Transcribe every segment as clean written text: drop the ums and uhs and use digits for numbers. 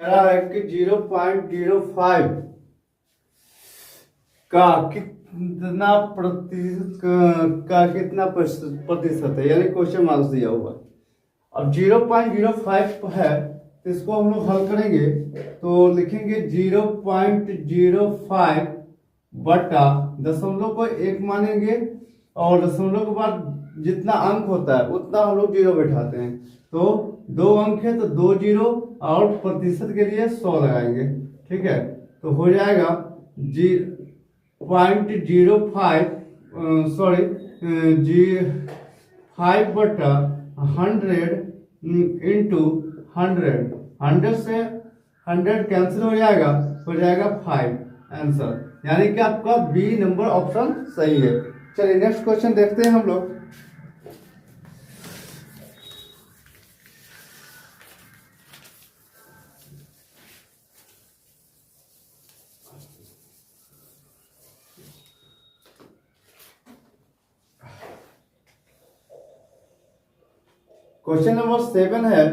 कह रहा है कि 0.05 का कितना प्रतिशत है, यानी क्वेश्चन मार्क्स दिया हुआ। अब 0.05 है तो इसको हम लोग हल करेंगे तो लिखेंगे 0.05 बटा दशमलव को 1 मानेंगे और दशमलव के बाद जितना अंक होता है उतना हम लोग 0 बैठाते हैं। तो 2 अंक है तो 2 0 और प्रतिशत के लिए 100 लगाएंगे। ठीक है, तो हो जाएगा 0.05 सॉरी 5 बटा 100 इंटू 100 से 100 कैंसिल हो जाएगा 5 आंसर, यानी कि आपका बी नंबर ऑप्शन सही है। चलिए नेक्स्ट क्वेश्चन देखते हैं हम लोग। क्वेश्चन नंबर 7 है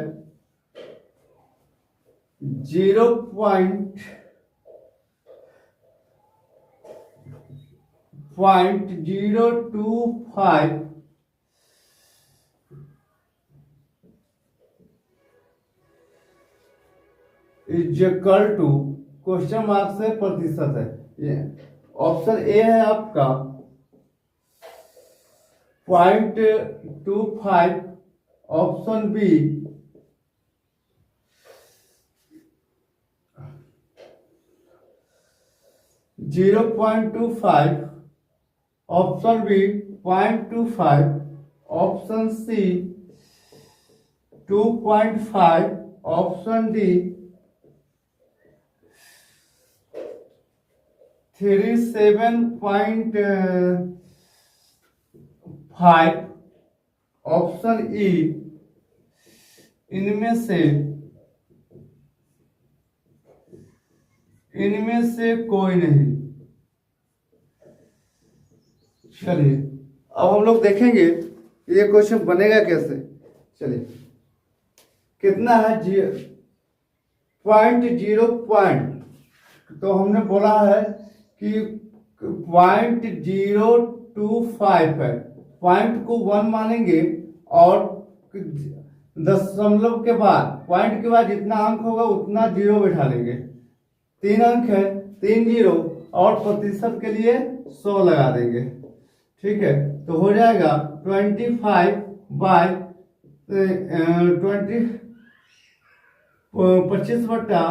0.025 is equal to question mark से प्रतिशत है। ऑप्शन ए है आपका 0.25, option B 0.25, option B 0.25, option C 2.5, option D 37.5, option E इनमें से कोई नहीं। चलिए अब हम लोग देखेंगे ये क्वेश्चन बनेगा कैसे। चलिए कितना है 0.0, तो हमने बोला है कि 0.025 है, पॉइंट को 1 मानेंगे और दशमलव के बाद पॉइंट के बाद जितना अंक होगा उतना 0 बैठा लेंगे। 3 अंक है 3 0 और प्रतिशत के लिए 100 लगा देंगे। ठीक है, तो हो जाएगा 25 बाय 25 बटा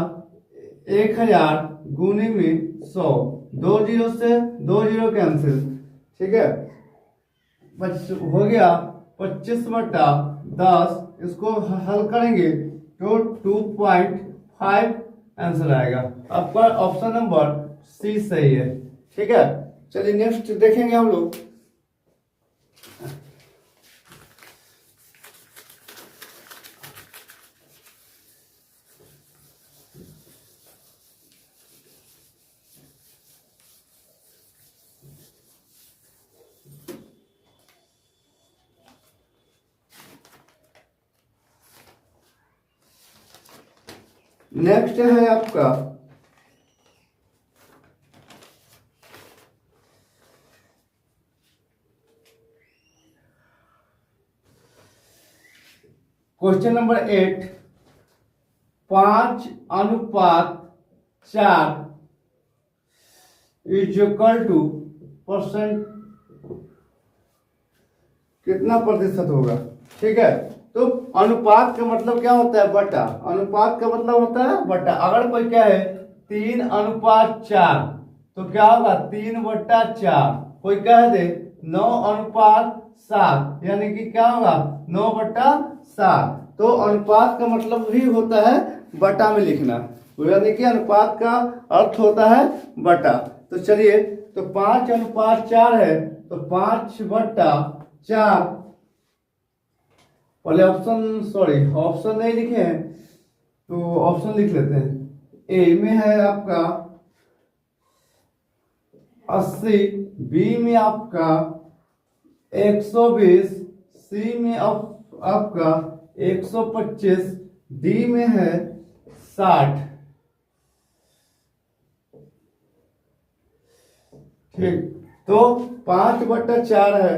1000 गुने में 100, 2 0 से 2 0 कैंसिल। ठीक है, हो गया 25 बटा 10, इसको हल करेंगे तो 2.5 आंसर आएगा। आपका ऑप्शन नंबर सी सही है। ठीक है, चलिए नेक्स्ट देखेंगे हम लोग। नेक्स्ट है आपका question number 8, 5:4 is equal two percent, कितना प्रतिशत होगा। ठीक है, तो अनुपात का मतलब क्या होता है, बटा। अनुपात का मतलब होता है बटा। अगर कोई क्या है 3:4 तो क्या होगा 3/4। कोई कह दे 9:7 यानी कि क्या होगा 9/7। तो अनुपात का मतलब भी होता है बटा में लिखना, यानी कि अनुपात का अर्थ होता है बटा। तो चलिए, तो 5:4 है तो 5/4, पहले ऑप्शन नहीं लिखे हैं तो ऑप्शन लिख लेते हैं। ए में है आपका 80, बी में आपका 120, सी में आपका 125, डी में है 60। ठीक, तो 5/4 है।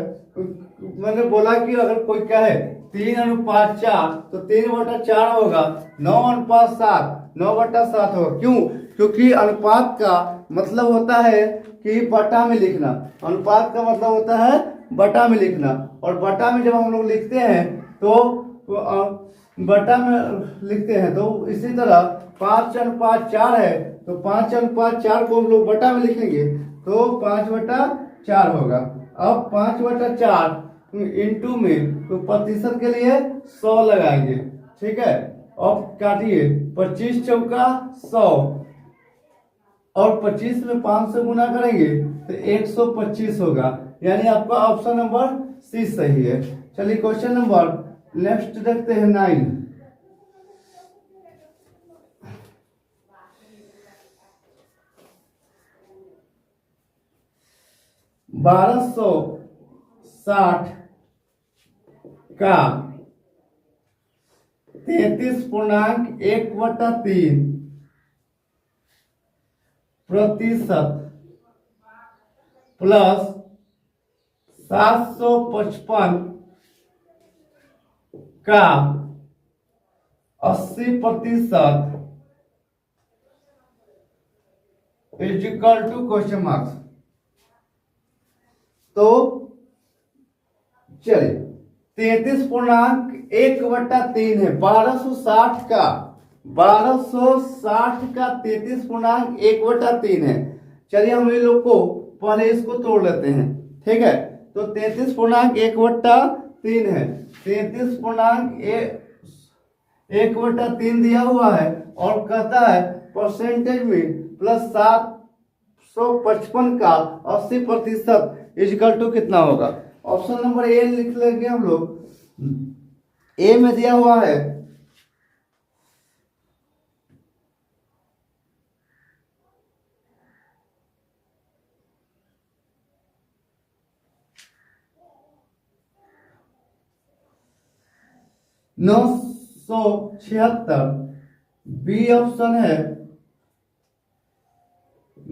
मैंने बोला कि अगर कोई कहे 3:4 तो 3/4 होगा। 9:7 9/7 होगा। क्यों? क्योंकि अनुपात का मतलब होता है कि बटा में लिखना। अनुपात का मतलब होता है बटा में लिखना, और बटा में जब हम लोग लिखते हैं तो बटा में लिखते हैं, तो इसी तरह 5:4 है, तो 5:4 को हम लोग बटा में लिखेंगे तो 5/4 होगा। अब 5/4 इंटू में तो प्रतिशत के लिए 100 लगाएंगे। ठीक है, अब काटिए, 25 चौका 100, और 25 में 5 से गुना करेंगे तो 125 होगा। यानी आपका ऑप्शन नंबर सी सही है। चलिए क्वेश्चन नंबर नेक्स्ट देखते हैं 9। 1260 का 33.1/3 प्रतिशत प्लस 755 का 80% is equal to question marks. तो चलिए, 33.1/3 है। 1260 का 33.1/3 है। चलिए हम इन लोग को पहले इसको तोड़ लेते हैं। ठीक है, तो 33.1/3 है। 33.1/3 दिया हुआ है और कहता है परसेंटेज में प्लस 755 का 80% इक्वल टू कितना होगा। ऑप्शन नंबर ए लिख लेंगे हम लोग। ए में दिया हुआ है 976। बी ऑप्शन है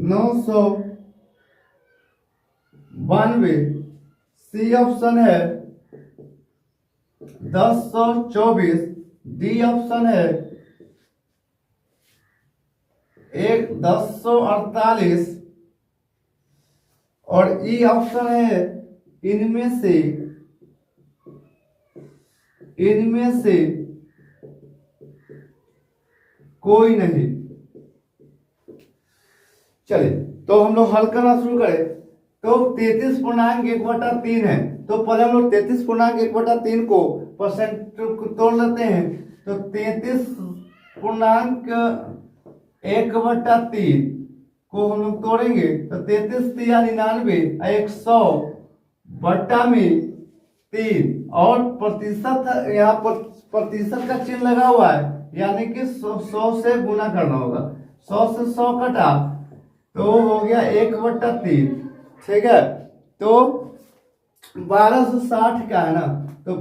992। सी ऑप्शन है 1024। डी ऑप्शन है 1048, और ई ऑप्शन है इनमें से कोई नहीं। चलिए, तो हम लोग हल करना शुरू करें। तो 33.1/3 है, तो पहले हम लोग 33.1/3 को परसेंट तोड़ लेते हैं। तो 33.1/3 को हम लोग तोड़ेंगे तो 33×99 100 बट्टा में 3, और प्रतिशत यहाँ पर प्रतिशत का चिन्ह लगा हुआ है, यानी कि 100 से गुना करना होगा। 100 से 100 कटा तो हो गया 1/3। ठीक है, तो 1260 का है ना, तो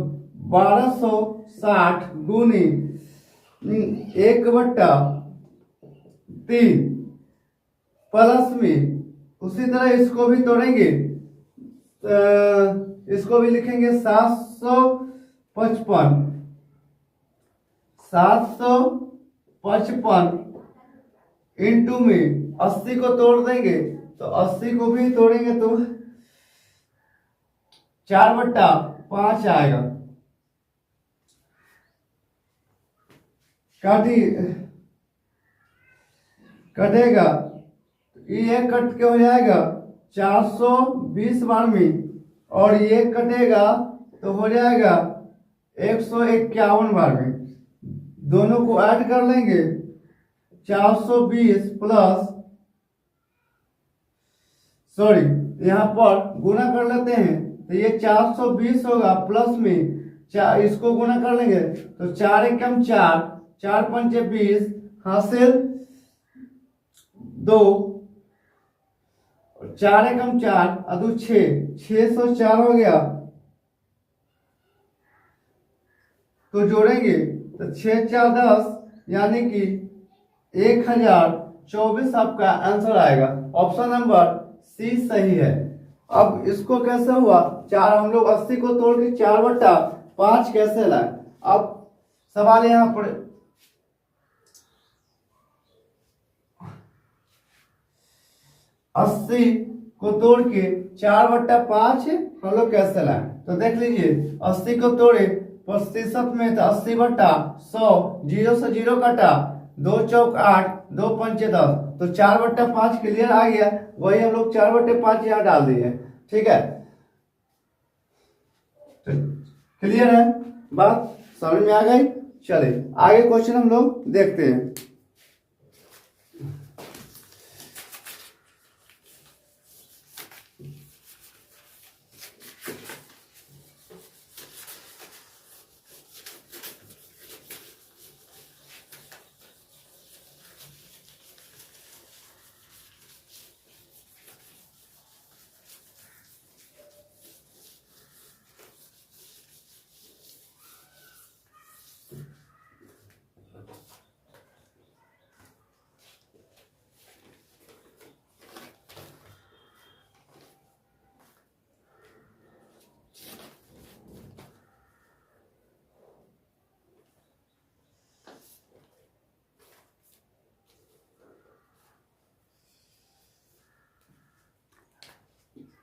1260 गुनी 1/3 प्लस में, उसी तरह इसको भी तोड़ेंगे, इसको भी लिखेंगे 755 इंटू में 80 को तोड़ देंगे, तो 80 को भी तोड़ेंगे तो 4/5 आएगा। कटेगा, ये कट के हो जाएगा 420 बार में, और ये कटेगा तो हो जाएगा 151 बार में। दोनों को ऐड कर लेंगे, 420 प्लस, सॉरी यहाँ पर गुना कर लेते हैं, तो ये 420 होगा, प्लस में इसको गुना कर लेंगे तो 4 एकम 4, 4 पंचे 20, हासिल 2, 4 एकम 4 अदू 6, 604 हो गया। तो जोड़ेंगे तो 6 4 10, यानी कि 1024 आपका आंसर आएगा। ऑप्शन नंबर सी सही है। अब इसको कैसे हुआ, चार हम लोग 80 को तोड़ के 4/5 कैसे लाए। अब सवाल यहाँ पर 80 को तोड़ के 4/5 हम लोग कैसे लाए। तो देख लीजिए 80 को तोड़े प्रतिशत में तो 80/100, जीरो से जीरो कटा, 2 चौक 8, 2 पंचे 10, तो 4/5 क्लियर आ गया। वही हम लोग 4/5 यहाँ डाल दिए। ठीक है, क्लियर है, बात समझ में आ गई। चलिए आगे क्वेश्चन हम लोग देखते हैं।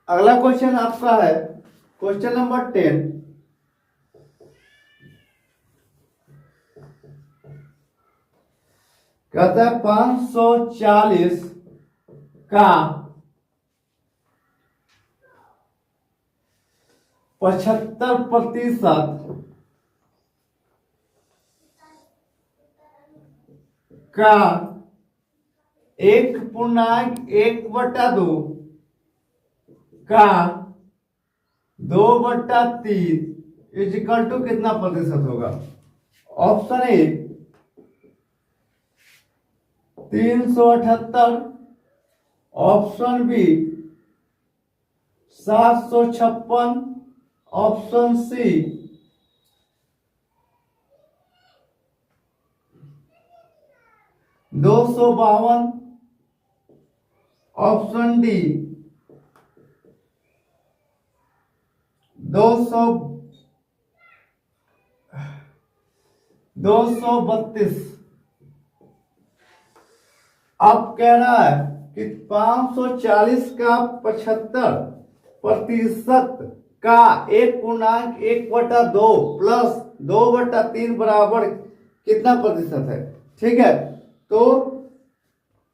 अगला क्वेश्चन आपका है क्वेश्चन नंबर 10। कहता है 540 का 75% का 1.1/2 का 2/3 इजिकल टू कितना प्रतिशत होगा। Option A 378, option B 756, option C 252, option D 232। अब कह रहा है कि 540 का 75% का 1.1/2 प्लस 2/3 बराबर कितना प्रतिशत है। ठीक है, तो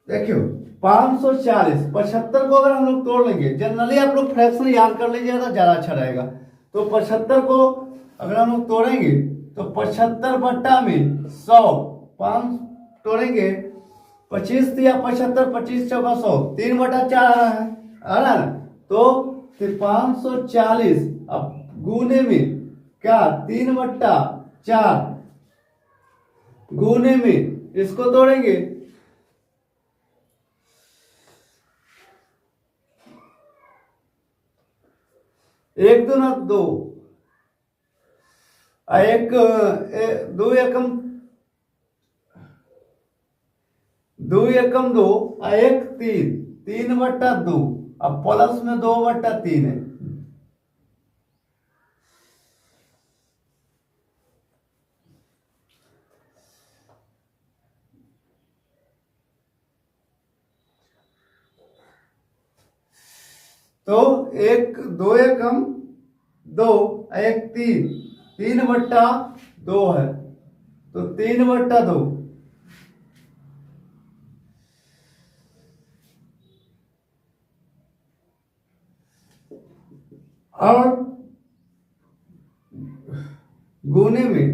देखियो 540 75 को अगर हम लोग तोड़ लेंगे, जनरली आप लोग फ्रैक्शन याद कर लीजिएगा तो ज्यादा अच्छा रहेगा। तो 75 को अगर हम लोग तोड़ेंगे तो 75/100, 5 तोड़ेंगे 25 या 75, 25 चौका 100, 3/4 आ रहा है ना। तो 540 अब गुने में क्या 3/4 गुने में इसको तोड़ेंगे 1 दूना 2, 1 2 एकम 2 एकम 2, 1 3, 3/2, अब प्लस में 2/3 है। तो 1 2 एकम 2, 1 3, 3/2 है, तो 3/2। और गुने में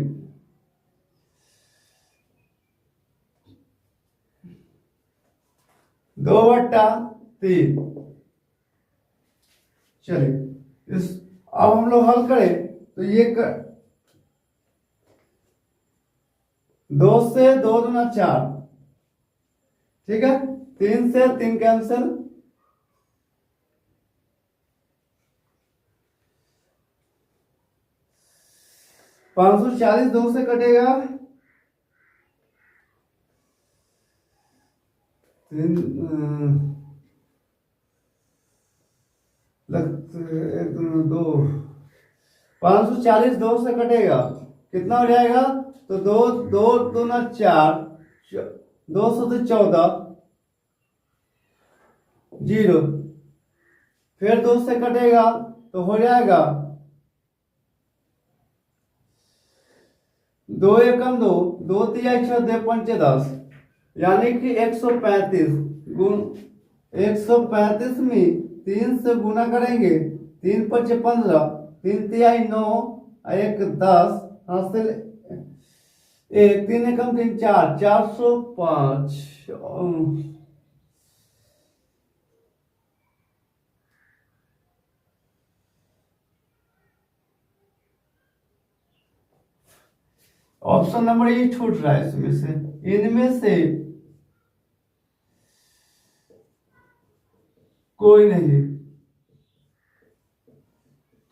2/3। चलिए इस अब हम लोग हल करें तो ये 2 से 2 दूना 4, ठीक है, 3 से 3 कैंसिल, 540 2 से कटेगा तीन एक दो 540 दो से कटेगा, कितना हो जाएगा? तो दो दो दो ना 4, 200 से 14, 0, फिर 2 से कटेगा तो हो जाएगा 2 एकम 2, 2 तिया 6 दे पंचे 10, यानी कि 135 गुण 135 में 3 से गुना करेंगे, 3 पंचे 15, 3 तिहाई 9, 1 10, हासिल 1, 3 एकम 3 4, 405। ऑप्शन नंबर ये छूट रहा है इसमें से, इनमें से कोई नहीं,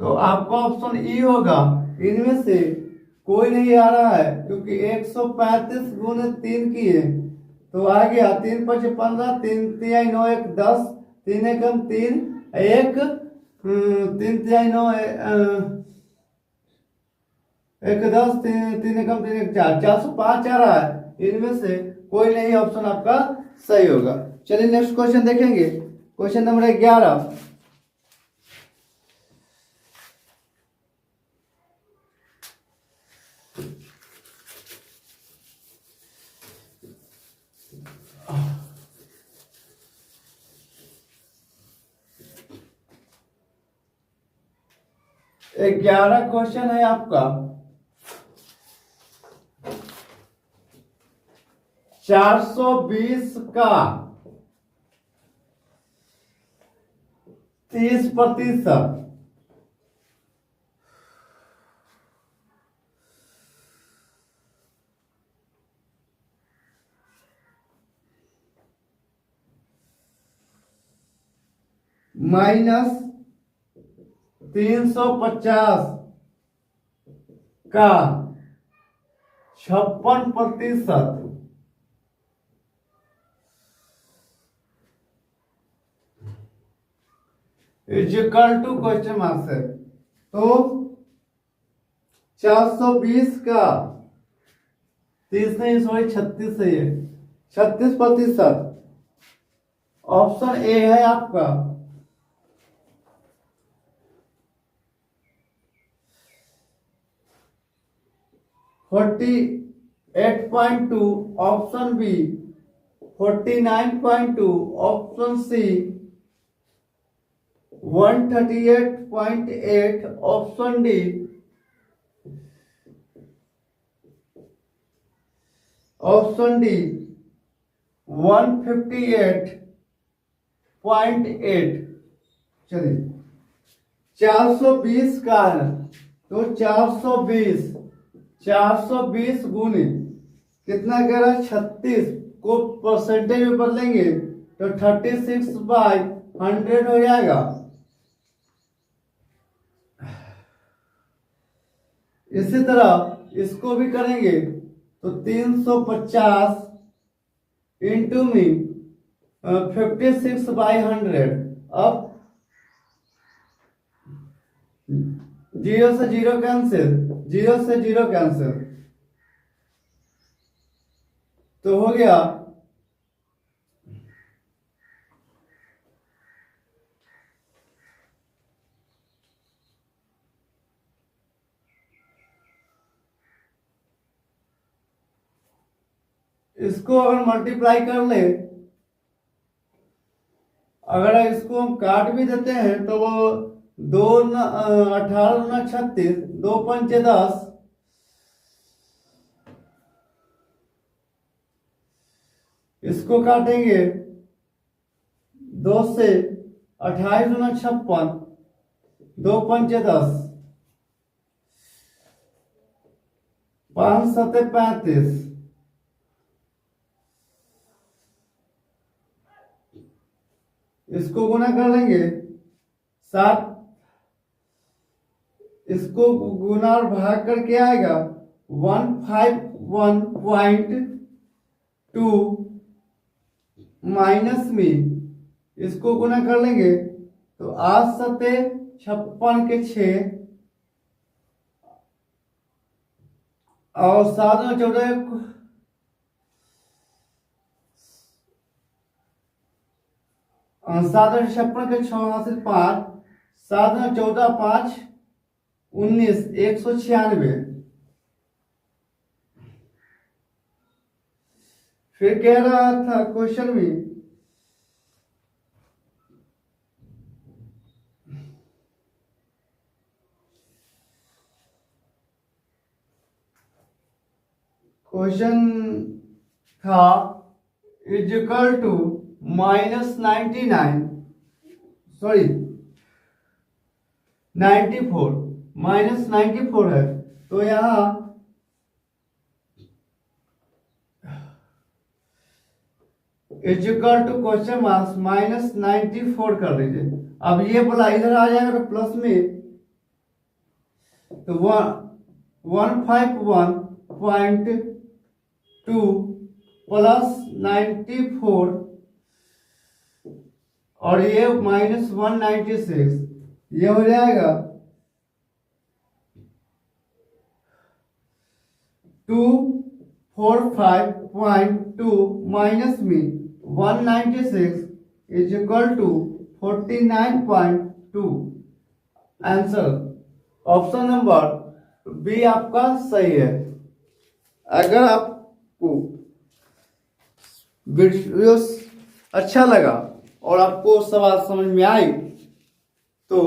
तो आपका ऑप्शन ई होगा, इनमें से कोई नहीं आ रहा है, क्योंकि 135 गुने 3 किए तो आ गया 3 5 15, 3 तिहाई 9, 1 10, 3 एकम 3, 1 3 तिहाई 9, 1 10, 3 एकम 3, 1 4, 405 आ रहा है, इनमें से कोई नहीं ऑप्शन आपका सही होगा। चलिए नेक्स्ट क्वेश्चन देखेंगे, क्वेश्चन नंबर 11। एक 11 क्वेश्चन है आपका, 420 का 30%, माइनस 350 का 56%, इक्वल टू क्वेश्चन मार्क्स है। तो 420 का 30 नहीं, सॉरी 36 है, ये 36%। ऑप्शन ए है आपका, forty 8.2, option B 49.2, option C 138.8, option D option D 158.8। चलिए 420 का है, तो 420 गुने कितना कह रहा है, 36 को परसेंटेज में बदलेंगे तो 36/100 हो जाएगा। इसी तरह इसको भी करेंगे तो 350 इंटू में 56/100। अब 0 से 0 कैंसिल, 0 से 0 कैंसिल, तो हो गया इसको अगर मल्टीप्लाई कर ले, अगर इसको हम काट भी देते हैं तो वो 2 18 × 36, 2 पंचे 10, इसको काटेंगे 2 से 28 × 56, 2 पंचे 10, 5 7 35, इसको गुना कर लेंगे 7, इसको गुना और भाग करके आएगा 151.2 माइनस में इसको गुना कर लेंगे तो 8 सते 56 के 6 और 7 और 14 7 और 56 के 6 हासिल 5 7 और 14 5 19 196। फिर कह रहा था क्वेश्चन में था इज इक्वल टू -99 सॉरी 94 -94 है तो यहाँ is equal to question marks -94 कर लीजिए। अब ये बोला इधर आ जाएगा तो प्लस में तो 151.2 प्लस 94 और ये -196 ये हो जाएगा 245.2 माइनस में 196 is equal to 49.2। Answer option number B आपका सही है। अगर आपको वीडियो अच्छा लगा और आपको सवाल समझ में आई तो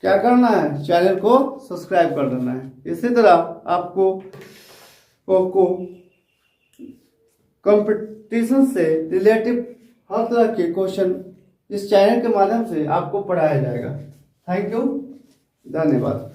क्या करना है, चैनल को सब्सक्राइब कर देना है। इसी तरह आपको कंपटीशन से रिलेटिव हर तरह के क्वेश्चन इस चैनल के माध्यम से आपको पढ़ाया जाएगा। थैंक यू, धन्यवाद।